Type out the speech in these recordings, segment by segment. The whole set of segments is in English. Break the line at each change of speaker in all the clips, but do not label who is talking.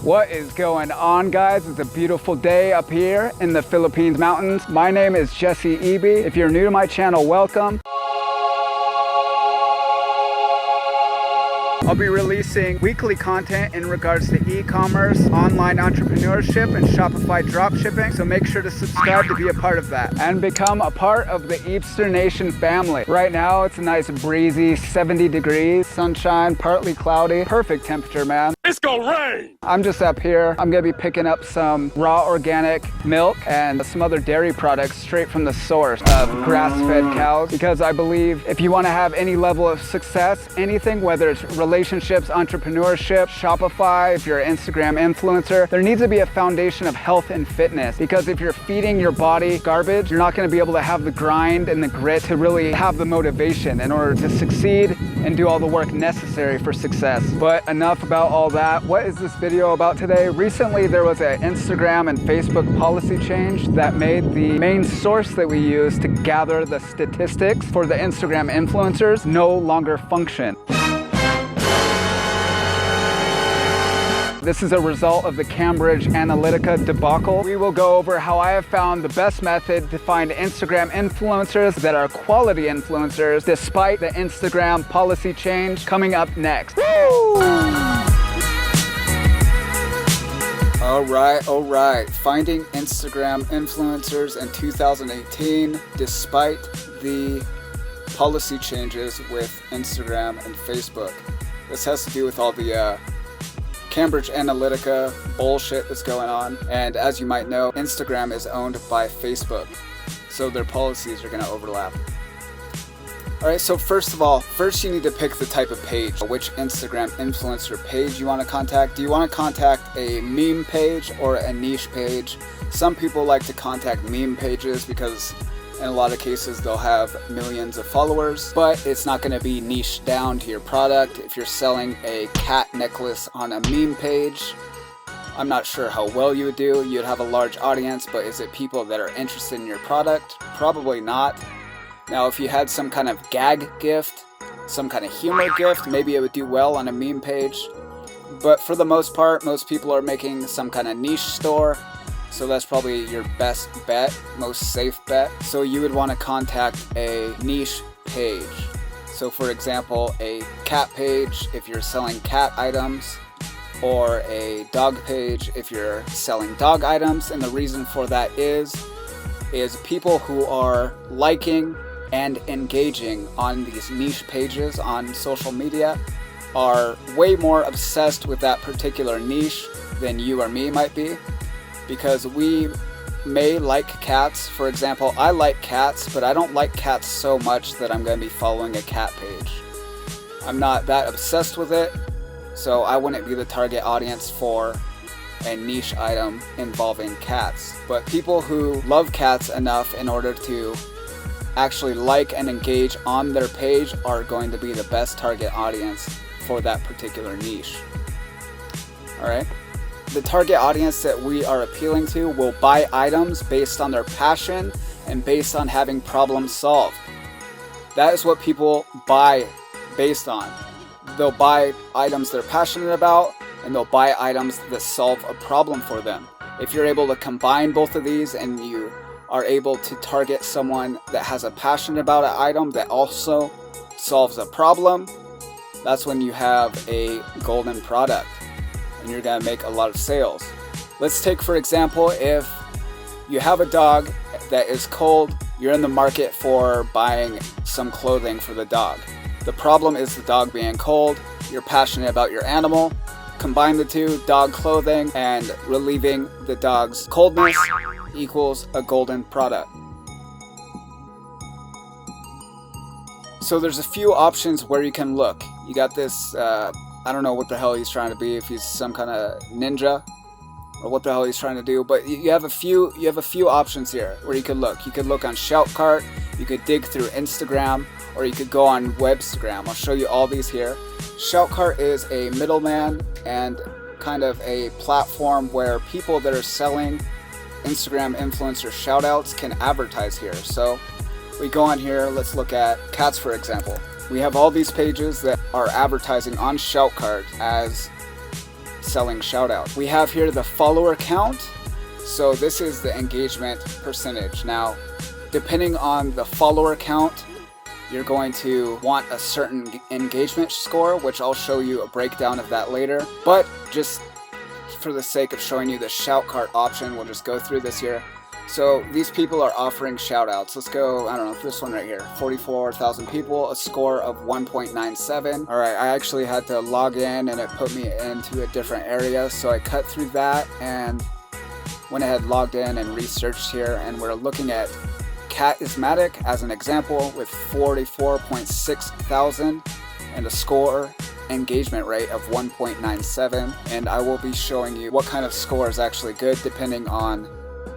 What is going on, guys? It's a beautiful day up here in the Philippines mountains. My name is Jesse Eby. If you're new to my channel, welcome. I'll be releasing weekly content in regards to e-commerce, online entrepreneurship, and Shopify Dropshipping, so make sure to subscribe to be a part of that and become a part of the Webster Nation family. Right now, it's a nice breezy 70 degrees, sunshine, partly cloudy, perfect temperature, man.
It's gonna rain!
I'm just up here. I'm gonna be picking up some raw organic milk and some other dairy products straight from the source of grass-fed cows, because I believe if you wanna have any level of success, anything, whether it's relationships, entrepreneurship, Shopify, if you're an Instagram influencer, there needs to be a foundation of health and fitness, because if you're feeding your body garbage, you're not gonna be able to have the grind and the grit to really have the motivation in order to succeed and do all the work necessary for success. But enough about all that. What is this video about today? Recently, there was an Instagram and Facebook policy change that made the main source that we use to gather the statistics for the Instagram influencers no longer function. This is a result of the Cambridge Analytica debacle. We will go over how I have found the best method to find Instagram influencers that are quality influencers despite the Instagram policy change coming up next. Woo! All right. Finding Instagram influencers in 2018 despite the policy changes with Instagram and Facebook. This has to do with all the Cambridge Analytica bullshit that's going on. And as you might know, Instagram is owned by Facebook, so their policies are going to overlap. Alright, so first you need to pick the type of page, which Instagram influencer page you want to contact. Do you want to contact a meme page or a niche page? Some people like to contact meme pages because in a lot of cases they'll have millions of followers, but it's not going to be niche down to your product. If you're selling a cat necklace on a meme page, I'm not sure how well you would do. You'd have a large audience, but is it people that are interested in your product? Probably not. Now, if you had some kind of gag gift, some kind of humor gift, maybe it would do well on a meme page. But for the most part, most people are making some kind of niche store, so that's probably your best bet, most safe bet. So you would want to contact a niche page. So for example, a cat page if you're selling cat items, or a dog page if you're selling dog items. And the reason for that is people who are liking and engaging on these niche pages on social media are way more obsessed with that particular niche than you or me might be, because we may like cats. For example, I like cats, but I don't like cats so much that I'm going to be following a cat page. I'm not that obsessed with it, so I wouldn't be the target audience for a niche item involving cats. But people who love cats enough in order to actually like and engage on their page are going to be the best target audience for that particular niche. Alright? The target audience that we are appealing to will buy items based on their passion and based on having problems solved. That is what people buy based on. They'll buy items they're passionate about, and they'll buy items that solve a problem for them. If you're able to combine both of these and you are able to target someone that has a passion about an item that also solves a problem, that's when you have a golden product and you're gonna make a lot of sales. Let's take, for example, if you have a dog that is cold, you're in the market for buying some clothing for the dog. The problem is the dog being cold, you're passionate about your animal. Combine the two, dog clothing and relieving the dog's coldness equals a golden product. So there's a few options where you can look. You got this, I don't know what the hell he's trying to be, if he's some kind of ninja or what the hell he's trying to do, but you have a few options here where you could look. You could look on Shoutcart, you could dig through Instagram, or you could go on Webster Graham. I'll show you all these here. Shoutcart is a middleman and kind of a platform where people that are selling Instagram influencer shoutouts can advertise here. So we go on here, let's look at cats, for example. We have all these pages that are advertising on Shoutcart as selling shoutouts. We have here the follower count. So this is the engagement percentage. Now, depending on the follower count, you're going to want a certain engagement score, which I'll show you a breakdown of that later. But just for the sake of showing you the shout cart option, we'll just go through this here. So these people are offering shout outs. Let's go, I don't know, this one right here, 44,000 people, a score of 1.97. All right, I actually had to log in and it put me into a different area. So I cut through that and went ahead, logged in and researched here. And we're looking at Charismatic as an example with 44.6 thousand and a score engagement rate of 1.97. And I will be showing you what kind of score is actually good depending on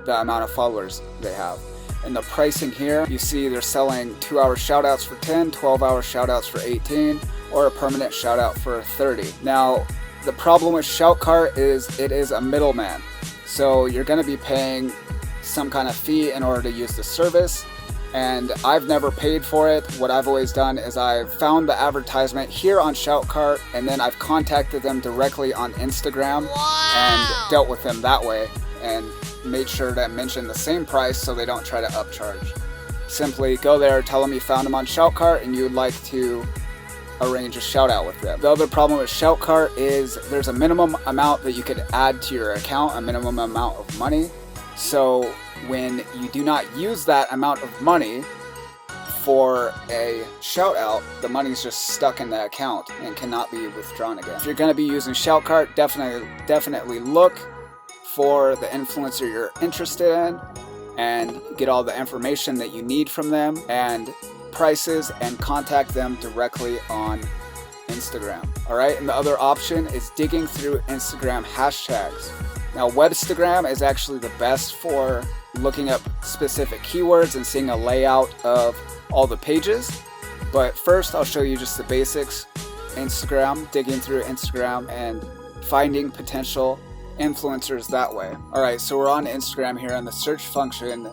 the amount of followers they have. And the pricing here, you see they're selling 2-hour shoutouts for 10, 12-hour shoutouts for 18, or a permanent shoutout for 30. Now, the problem with ShoutCart is it is a middleman. So you're going to be paying some kind of fee in order to use the service. And I've never paid for it. What I've always done is I've found the advertisement here on ShoutCart, and then I've contacted them directly on Instagram and dealt with them that way, and made sure to mention the same price so they don't try to upcharge. Simply go there, tell them you found them on ShoutCart and you'd like to arrange a shout out with them. The other problem with ShoutCart is there's a minimum amount that you could add to your account, a minimum amount of money. So when you do not use that amount of money for a shout out, the money's just stuck in the account and cannot be withdrawn again. If you're going to be using ShoutCart, definitely look for the influencer you're interested in and get all the information that you need from them and prices, and contact them directly on Instagram. All right, and the other option is digging through Instagram hashtags. Now, Webster Graham is actually the best for looking up specific keywords and seeing a layout of all the pages. But first, I'll show you just the basics. Instagram, digging through Instagram and finding potential influencers that way. All right, so we're on Instagram here, and the search function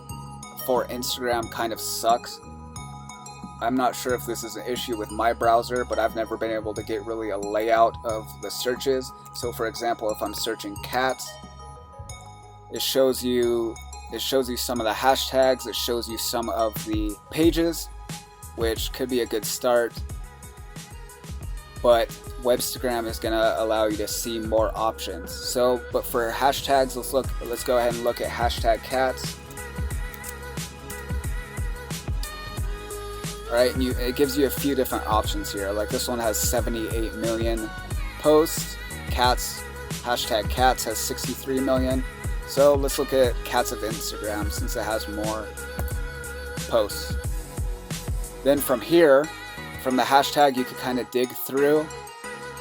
for Instagram kind of sucks. I'm not sure if this is an issue with my browser, but I've never been able to get really a layout of the searches. So for example, if I'm searching cats, it shows you some of the hashtags, it shows you some of the pages, which could be a good start. But Webstagram is going to allow you to see more options. So, but for hashtags, let's go ahead and look at hashtag cats. All right, and it gives you a few different options here. Like this one has 78 million posts. Cats, hashtag cats has 63 million. So let's look at cats of Instagram since it has more posts. Then from here, from the hashtag, you can kind of dig through,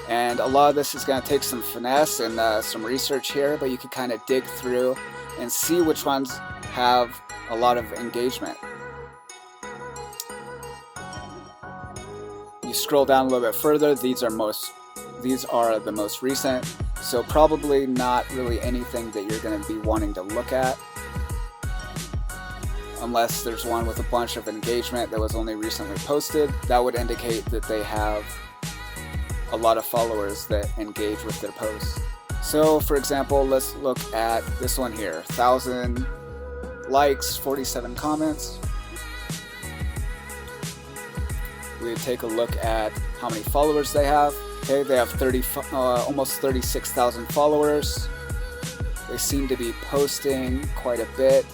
and a lot of this is going to take some finesse and some research here, but you can kind of dig through and see which ones have a lot of engagement. You scroll down a little bit further, these are the most recent, so probably not really anything that you're going to be wanting to look at, unless there's one with a bunch of engagement that was only recently posted. That would indicate that they have a lot of followers that engage with their posts. So for example, let's look at this one here, 1,000 likes, 47 comments. We would take a look at how many followers they have. Okay, they have almost 36,000 followers. They seem to be posting quite a bit.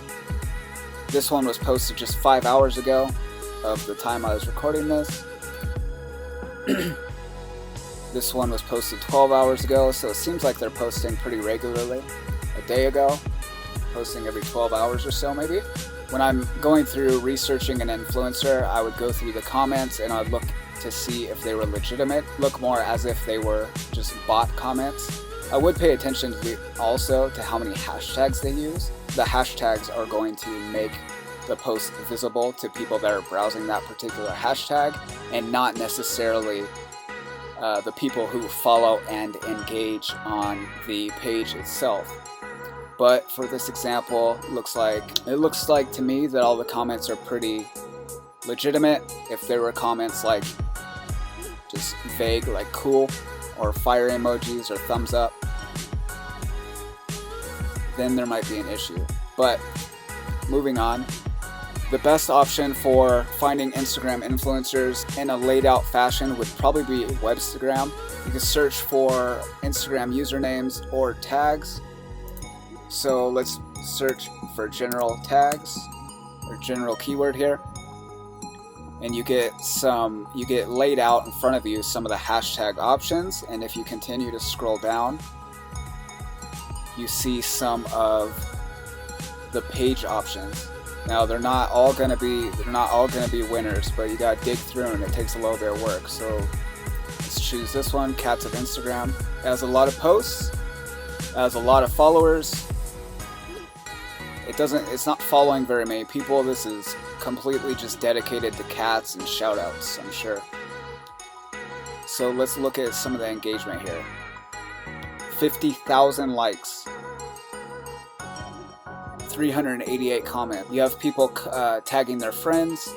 This one was posted just 5 hours ago of the time I was recording this. This one was posted 12 hours ago, so it seems like they're posting pretty regularly. A day ago, posting every 12 hours or so maybe. When I'm going through researching an influencer, I would go through the comments and I'd look to see if they were legitimate, look more as if they were just bot comments. I would pay attention also to how many hashtags they use. The hashtags are going to make the post visible to people that are browsing that particular hashtag, and not necessarily the people who follow and engage on the page itself. But for this example, it looks like to me that all the comments are pretty legitimate. If there were comments like just vague, like cool, or fire emojis or thumbs up, then there might be an issue. But moving on, the best option for finding Instagram influencers in a laid out fashion would probably be Webster Graham. You can search for Instagram usernames or tags. So let's search for general tags or general keyword here. And you get laid out in front of you some of the hashtag options. And if you continue to scroll down, you see some of the page options. Now they're not all gonna be winners, but you gotta dig through and it takes a little bit of work. So let's choose this one, Cats of Instagram. It has a lot of posts, it has a lot of followers. It's not following very many people. This is completely just dedicated to cats and shout outs, I'm sure. So let's look at some of the engagement here. 50,000 likes. 388 comments. You have people tagging their friends.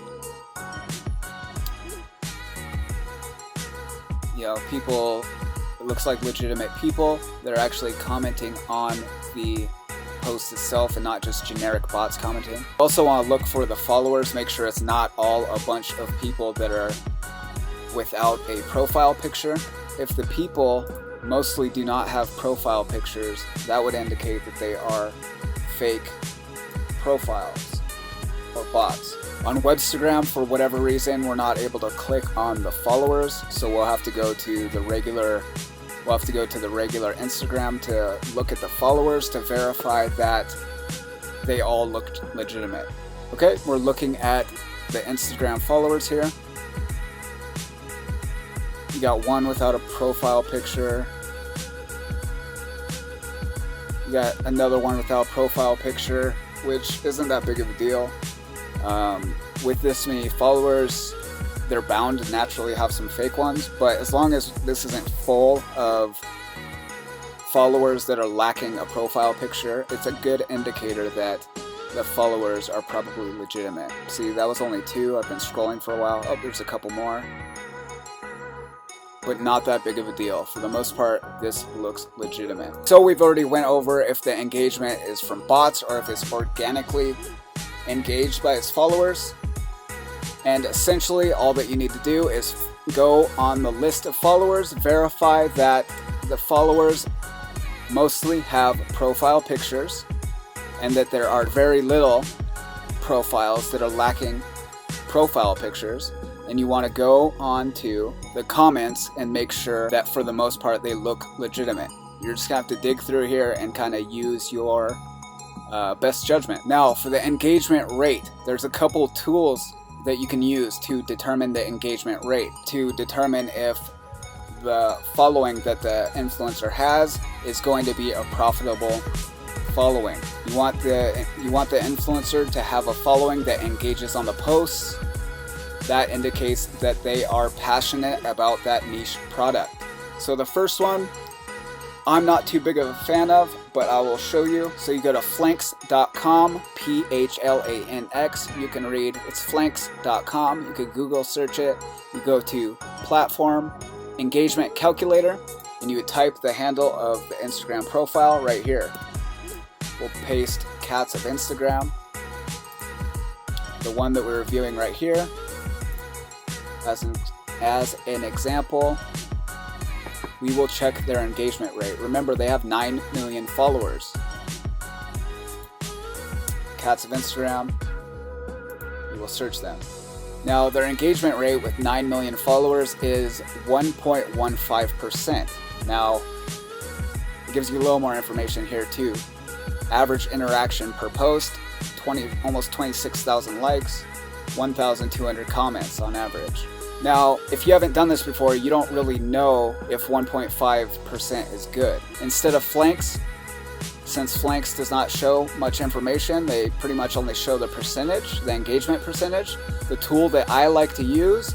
People, it looks like legitimate people that are actually commenting on the post itself and not just generic bots commenting. Also want to look for the followers, make sure it's not all a bunch of people that are without a profile picture. If the people mostly do not have profile pictures, that would indicate that they are fake profiles or bots. On Webstagram, for whatever reason, we're not able to click on the followers, so we'll have to go to the regular Instagram to look at the followers to verify that they all looked legitimate. Okay, we're looking at the Instagram followers here. You got one without a profile picture. You got another one without a profile picture, which isn't that big of a deal. With this many followers, they're bound to naturally have some fake ones, but as long as this isn't full of followers that are lacking a profile picture, it's a good indicator that the followers are probably legitimate. See, that was only 2. I've been scrolling for a while. Oh, there's a couple more. But not that big of a deal. For the most part, this looks legitimate. So we've already went over if the engagement is from bots or if it's organically engaged by its followers. And essentially all that you need to do is go on the list of followers, verify that the followers mostly have profile pictures and that there are very little profiles that are lacking profile pictures. And you want to go on to the comments and make sure that for the most part they look legitimate. You're just going to have to dig through here and kind of use your best judgment. Now for the engagement rate, there's a couple tools that you can use to determine the engagement rate, to determine if the following that the influencer has is going to be a profitable following. You want the influencer to have a following that engages on the posts. That indicates that they are passionate about that niche product. So the first one, I'm not too big of a fan of, but I will show you. So you go to flanks.com, P-H-L-A-N-X. You can read, it's flanks.com. You can Google search it. You go to platform, engagement calculator, and you would type the handle of the Instagram profile right here. We'll paste Cats of Instagram, the one that we're reviewing right here. As an example, we will check their engagement rate. Remember, they have 9 million followers. Cats of Instagram, we will search them. Now, their engagement rate with 9 million followers is 1.15%. Now, it gives you a little more information here too. Average interaction per post, almost 26,000 likes, 1,200 comments on average. Now, if you haven't done this before, you don't really know if 1.5% is good. Instead of Flanks, since Flanks does not show much information, they pretty much only show the percentage, the engagement percentage. The tool that I like to use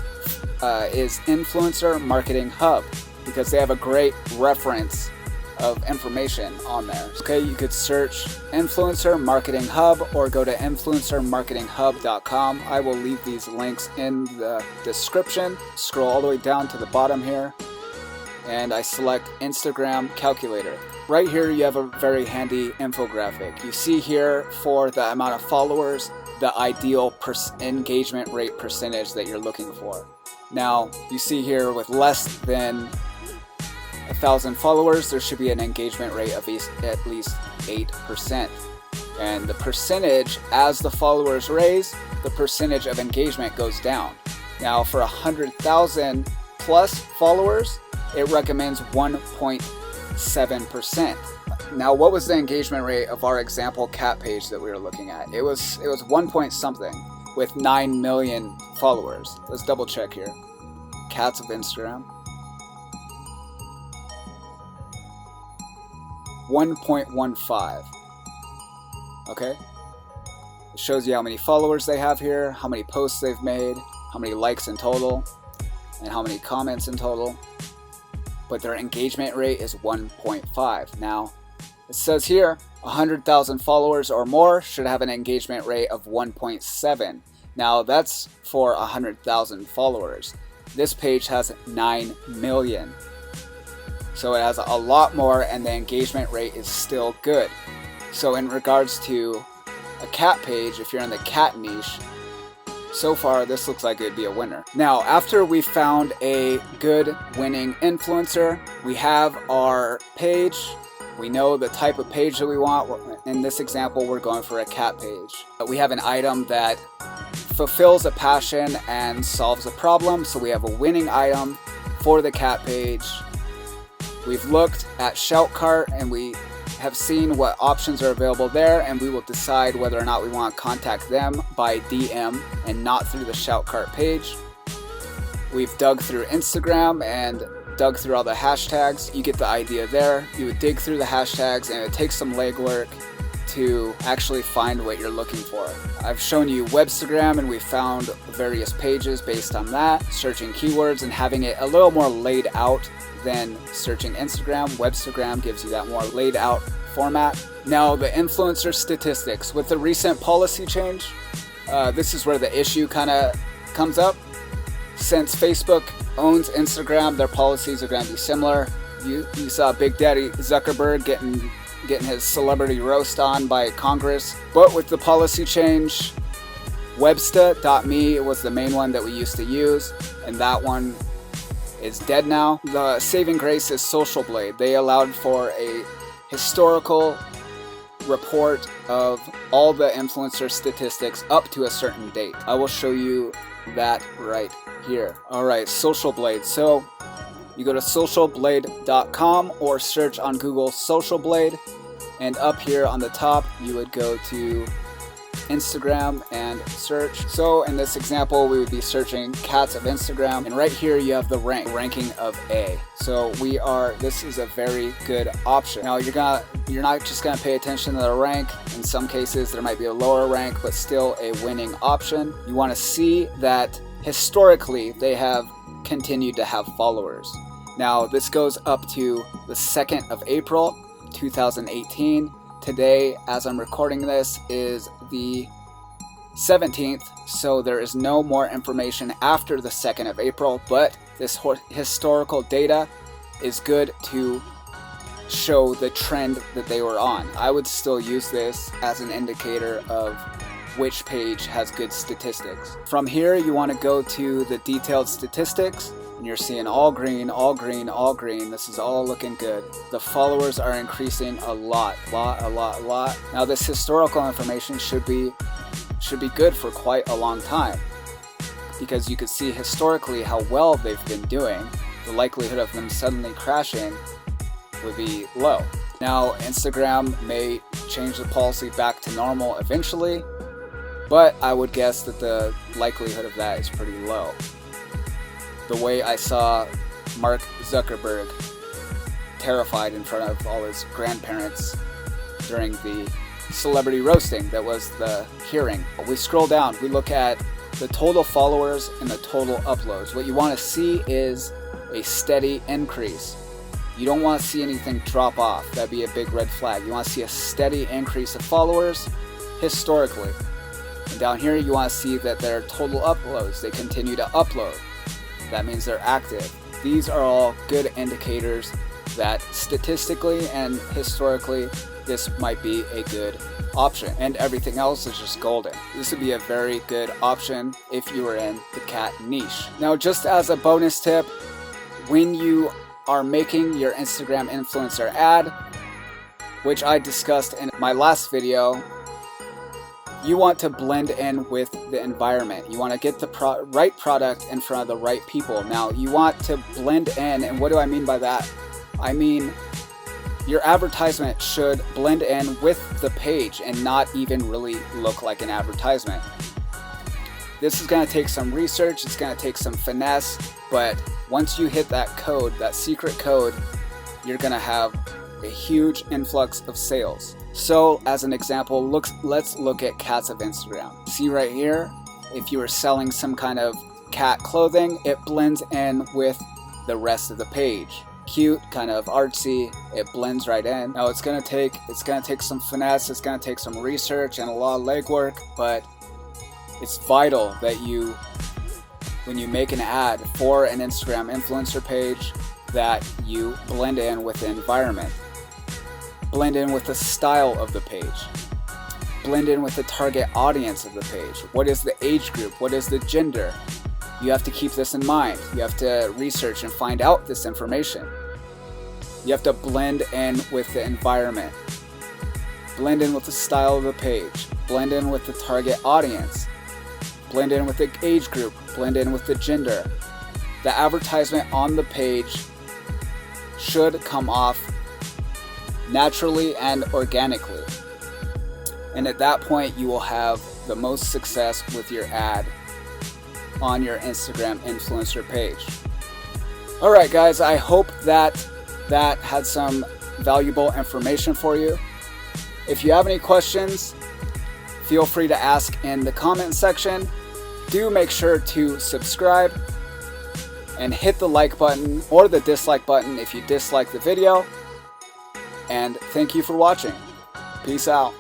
is Influencer Marketing Hub, because they have a great reference of information on there. Okay, you could search Influencer Marketing Hub or go to influencermarketinghub.com. I will leave these links in the description. Scroll all the way down to the bottom here and I select Instagram calculator. Right here you have a very handy infographic. You see here for the amount of followers, the ideal engagement rate percentage that you're looking for. Now you see here with less than 1,000 followers, there should be an engagement rate of at least 8%. And the percentage, as the followers raise, the percentage of engagement goes down. Now for 100,000 plus followers, it recommends 1.7%. Now what was the engagement rate of our example cat page that we were looking at? It was 1 point something with 9 million followers. Let's double check here. Cats of Instagram. 1.15. Okay. It shows you how many followers they have here, how many posts they've made, how many likes in total, and how many comments in total. But their engagement rate is 1.5. Now, it says here 100,000 followers or more should have an engagement rate of 1.7. Now, that's for 100,000 followers. This page has 9 million. So it has a lot more, and the engagement rate is still good. So in regards to a cat page, if you're in the cat niche, so far this looks like it'd be a winner. Now, after we found a good winning influencer, we have our page. We know the type of page that we want. In this example, we're going for a cat page. We have an item that fulfills a passion and solves a problem. So we have a winning item for the cat page. We've looked at Shoutcart and we have seen what options are available there, and we will decide whether or not we want to contact them by DM and not through the Shoutcart page. We've dug through Instagram and dug through all the hashtags. You get the idea there. You would dig through the hashtags, and it takes some legwork to actually find what you're looking for. I've shown you Webster Graham, and we found various pages based on that, searching keywords and having it a little more laid out than searching Instagram. Webster Graham gives you that more laid out format. Now, the influencer statistics. With the recent policy change, this is where the issue kind of comes up. Since Facebook owns Instagram, their policies are going to be similar. You saw Big Daddy Zuckerberg getting his celebrity roast on by Congress. But with the policy change, Webster.me was the main one that we used to use, and that one is dead now. The saving grace is Social Blade. They allowed for a historical report of all the influencer statistics up to a certain date. I will show you that right here. Alright, Social Blade. So you go to socialblade.com or search on Google Social Blade, and up here on the top you would go to Instagram and search. So in this example, we would be searching cats of Instagram, and right here you have the ranking of A. So this is a very good option. Now you're not just gonna pay attention to the rank. In some cases there might be a lower rank, but still a winning option. You want to see that historically they have continued to have followers. Now this goes up to the 2nd of April 2018. Today, as I'm recording this, is the 17th, so there is no more information after the 2nd of April, but this historical data is good to show the trend that they were on. I would still use this as an indicator of which page has good statistics. From here, you want to go to the detailed statistics, and you're seeing all green, all green, all green. This is all looking good. The followers are increasing a lot. Now this historical information should be good for quite a long time, because you could see historically how well they've been doing. The likelihood of them suddenly crashing would be low. Now Instagram may change the policy back to normal eventually, but I would guess that the likelihood of that is pretty low. The way I saw Mark Zuckerberg terrified in front of all his grandparents during the celebrity roasting that was the hearing. We scroll down, we look at the total followers and the total uploads. What you want to see is a steady increase. You don't want to see anything drop off. That'd be a big red flag. You want to see a steady increase of followers historically. And down here you want to see that their total uploads, they continue to upload. That means they're active. These are all good indicators that statistically and historically this might be a good option, and everything else is just golden. This would be a very good option if you were in the cat niche. Now, just as a bonus tip, when you are making your Instagram influencer ad, which I discussed in my last video, you want to blend in with the environment. You want to get the right product in front of the right people. Now, you want to blend in, and what do I mean by that? I mean, your advertisement should blend in with the page and not even really look like an advertisement. This is going to take some research, it's going to take some finesse, but once you hit that code, that secret code, you're going to have a huge influx of sales. So, as an example, let's look at cats of Instagram. See right here, if you are selling some kind of cat clothing, it blends in with the rest of the page. Cute, kind of artsy, it blends right in. Now it's gonna take some finesse, it's gonna take some research and a lot of legwork, but it's vital that you, when you make an ad for an Instagram influencer page, that you blend in with the environment, blend in with the style of the page, blend in with the target audience of the page. What is the age group? What is the gender? You have to keep this in mind. You have to research and find out this information. You have to blend in with the environment, blend in with the style of the page, blend in with the target audience, blend in with the age group, blend in with the gender. The advertisement on the page should come off naturally and organically. And at that point, you will have the most success with your ad on your Instagram influencer page. Alright guys, I hope that had some valuable information for you. If you have any questions, feel free to ask in the comment section. Do make sure to subscribe and hit the like button or the dislike button if you dislike the video. And thank you for watching. Peace out.